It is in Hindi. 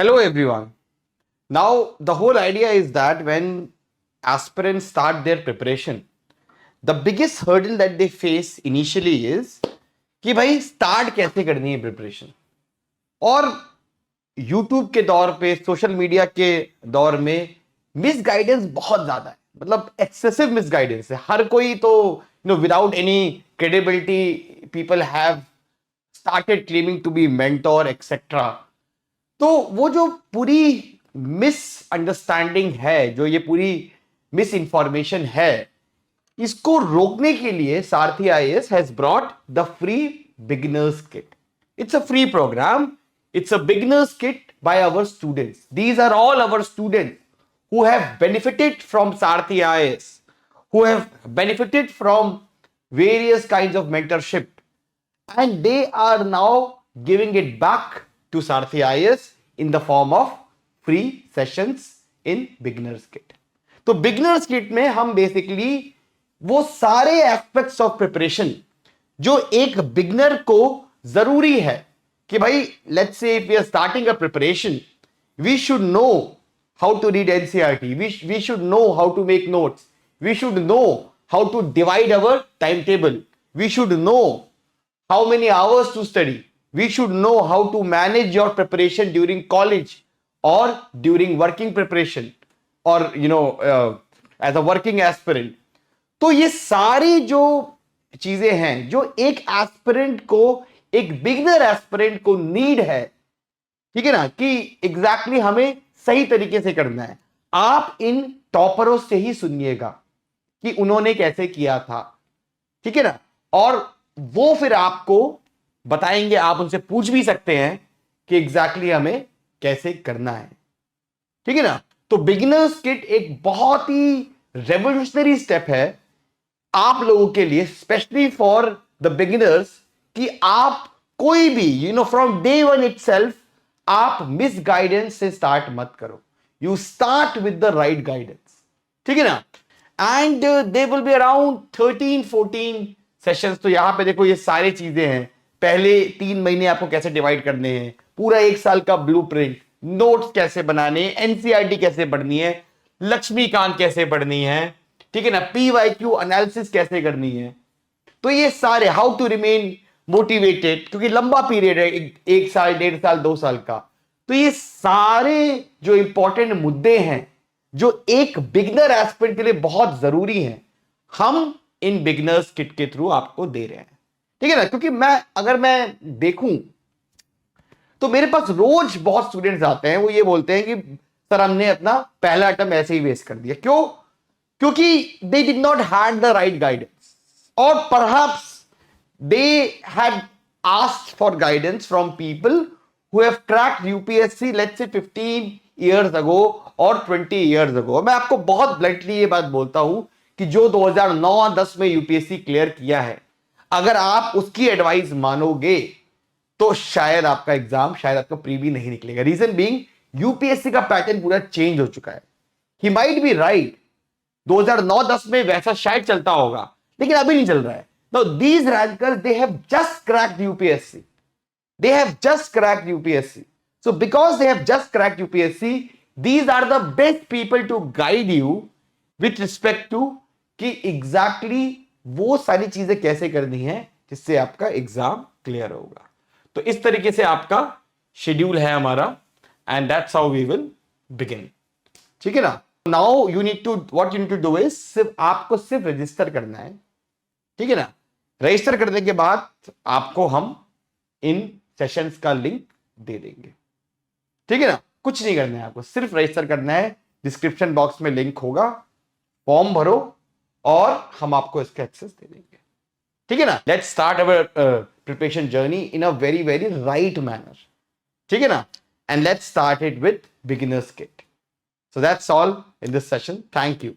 Hello everyone. Now the whole idea is that when aspirants start their preparation, the biggest hurdle that they face initially is कि भाई start कैसे करनी है preparation. और YouTube के दौर पे, सोशल मीडिया के दौर में मिसगाइडेंस बहुत ज्यादा है, मतलब एक्सेसिव मिसगाइडेंस है. हर कोई तो without any credibility people have started claiming to be mentor etcetera. तो वो जो पूरी मिसअंडरस्टैंडिंग है, जो ये पूरी मिस इंफॉर्मेशन है, इसको रोकने के लिए Sarathi IAS has brought the free beginner's kit. It's a free programme. It's a beginner's kit by our students. These are all our students who have benefited from Saarthi IAS, who have benefited from various kinds of mentorship, and they are now giving it back to Saarthi IAS in the form of free sessions in beginner's kit. तो beginner's kit में हम basically वो सारे aspects of preparation जो एक beginner को जरूरी है कि भाई let's say if we are starting a preparation, we should know how to read NCERT, we should know how to make notes, we should know how to divide our timetable, we should know how many hours to study, we should know how to manage your preparation during college or during working preparation or as a working aspirant. तो ये सारी जो चीजें हैं जो एक एस्पिरेंट को, एक बिगिनर एस्पिरेंट को नीड है, ठीक है ना, कि एग्जैक्टली हमें सही तरीके से करना है. आप इन टॉपरों से ही सुनिएगा कि उन्होंने कैसे किया था, ठीक है ना, और वो फिर आपको बताएंगे. आप उनसे पूछ भी सकते हैं कि एग्जैक्टली हमें कैसे करना है, ठीक है ना. तो बिगिनर्स किट एक बहुत ही रेवोल्यूशनरी स्टेप है आप लोगों के लिए, स्पेशली फॉर द बिगिनर्स, कि आप कोई भी फ्रॉम डे वन इटसेल्फ आप मिस गाइडेंस से स्टार्ट मत करो. You start with the right guidance, ठीक है ना. And they will be around 13-14 sessions. तो यहां पे देखो ये सारी चीजें हैं. पहले 3 महीने आपको कैसे डिवाइड करने हैं, पूरा 1 साल का ब्लूप्रिंट, नोट्स कैसे बनाने, एनसीईआरटी कैसे पढ़नी है, लक्ष्मीकांत कैसे पढ़नी है, ठीक है ना, पीवाईक्यू एनालिसिस कैसे करनी है. तो ये सारे, हाउ टू रिमेन मोटिवेटेड, क्योंकि लंबा पीरियड है, 1 साल, 1.5 साल, 2 साल का. तो ये सारे जो इंपॉर्टेंट मुद्दे हैं जो एक बिगिनर एस्पिरेंट के लिए बहुत जरूरी हैं, हम इन बिगिनर्स किट के थ्रू आपको दे रहे हैं, ठीक है ना. क्योंकि अगर मैं देखूं तो मेरे पास रोज बहुत स्टूडेंट्स आते हैं, वो ये बोलते हैं कि सर हमने अपना पहला अटेम्प्ट ऐसे ही वेस्ट कर दिया. क्यों? क्योंकि they did not have the right guidance, और perhaps they had asked for guidance from people who have cracked UPSC let's say 15 years ago or 20 years ago. मैं आपको बहुत ब्लंटली ये बात बोलता हूं कि जो 2009-10 में यूपीएससी क्लियर किया है, अगर आप उसकी एडवाइस मानोगे तो शायद आपका एग्जाम, शायद आपका प्रीवी नहीं निकलेगा. रीजन बीइंग यूपीएससी का पैटर्न पूरा चेंज हो चुका है. ही माइट बी राइट, 2009-10 में वैसा शायद चलता होगा, लेकिन अभी नहीं चल रहा है. Now these rankers, they have just cracked UPSC. They have just cracked UPSC. So because they have just cracked UPSC, these are the best people to guide you with respect to कि exactly वो सारी चीजें कैसे करनी है जिससे आपका एग्जाम क्लियर होगा. तो इस तरीके से आपका शेड्यूल है हमारा, and that's how we will begin. ठीक है ना. Now you need to, what you need to do is, आपको सिर्फ रजिस्टर करना है, ठीक है ना. रजिस्टर करने के बाद आपको हम इन सेशंस का लिंक दे देंगे, ठीक है ना. कुछ नहीं करना है, आपको सिर्फ रजिस्टर करना है. डिस्क्रिप्शन बॉक्स में लिंक होगा, फॉर्म भरो और हम आपको इसका एक्सेस दे देंगे, ठीक है ना. Let's start our preparation journey in a very very right manner, ठीक है ना. And let's start it with beginners kit. So that's all in this session. Thank you.